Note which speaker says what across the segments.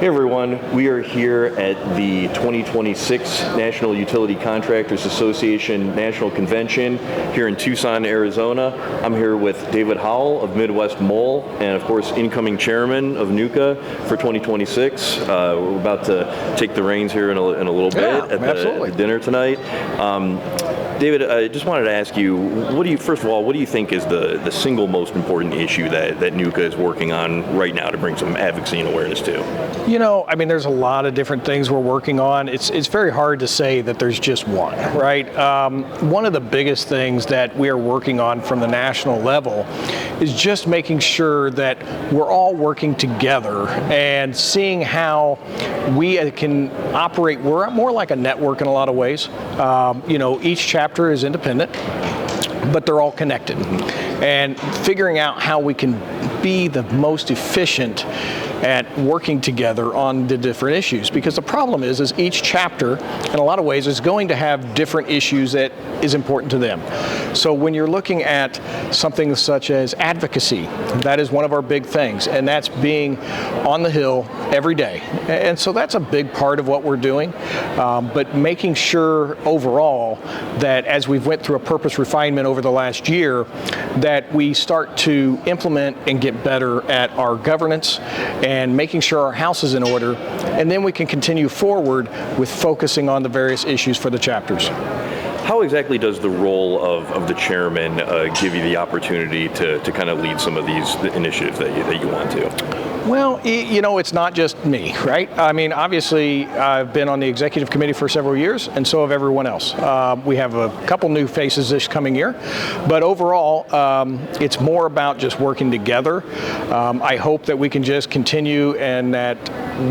Speaker 1: Hey everyone, we are here at the 2026 National Utility Contractors Association National Convention here in Tucson, Arizona. I'm here with David Howell of Midwest Mole and of course incoming chairman of NUCA for 2026. We're about to take the reins here in a little bit at the dinner tonight. David, I just wanted to ask you, first of all, what do you think is the single most important issue that NUCA is working on right now to bring some advocacy and awareness to?
Speaker 2: You know, I mean, there's a lot of different things we're working on. It's very hard to say that there's just one, right? One of the biggest things that we are working on from the national level is just making sure that we're all working together and seeing how we can operate. We're more like a network in a lot of ways. You know, each chapter is independent, but they're all connected. And figuring out how we can be the most efficient at working together on the different issues, because the problem is each chapter in a lot of ways is going to have different issues that is important to them. So when you're looking at something such as advocacy, that is one of our big things, and that's being on the Hill every day. And so that's a big part of what we're doing, but making sure overall that as we've went through a purpose refinement over the last year, that we start to implement and get better at our governance and making sure our house is in order, and then we can continue forward with focusing on the various issues for the chapters.
Speaker 1: How exactly does the role of the chairman give you the opportunity to kind of lead some of these initiatives that you want to?
Speaker 2: Well, you know, it's not just me, right? I mean, obviously, I've been on the executive committee for several years, and so have everyone else. We have a couple new faces this coming year, but overall, it's more about just working together. I hope that we can just continue, and that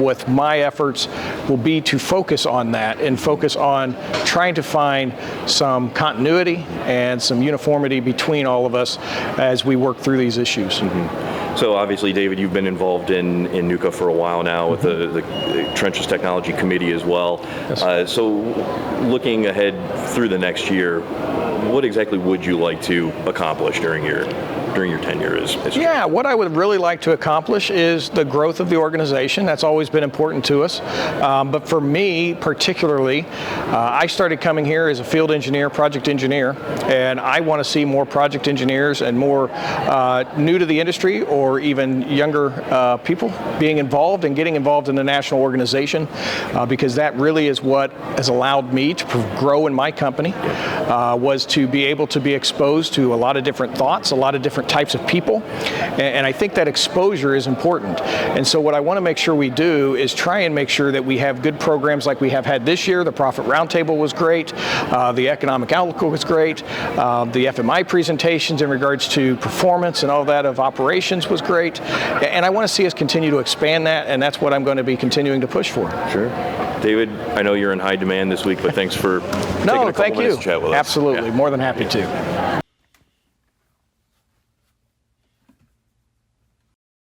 Speaker 2: with my efforts will be to focus on that and focus on trying to find some continuity and some uniformity between all of us as we work through these issues.
Speaker 1: So obviously, David, you've been involved in NUCA for a while now with the Trenches Technology Committee as well.
Speaker 2: Yes.
Speaker 1: So looking ahead through the next year, what exactly would you like to accomplish during your tenure as chair?
Speaker 2: Yeah, what I would really like to accomplish is the growth of the organization. That's always been important to us. But for me particularly, I started coming here as a field engineer, project engineer, and I want to see more project engineers and more new to the industry or even younger people being involved and getting involved in the national organization, because that really is what has allowed me to grow in my company, was to be able to be exposed to a lot of different thoughts, a lot of different types of people, and I think that exposure is important. And so what I want to make sure we do is try and make sure that we have good programs like we have had this year. The Profit Roundtable was great, the Economic Outlook was great, the FMI presentations in regards to performance and all that of operations was great, and I want to see us continue to expand that, and that's what I'm going to be continuing to push for.
Speaker 1: Sure. David, I know you're in high demand this week, but thanks for taking a couple minutes to chat with us.
Speaker 2: Absolutely, more than happy to.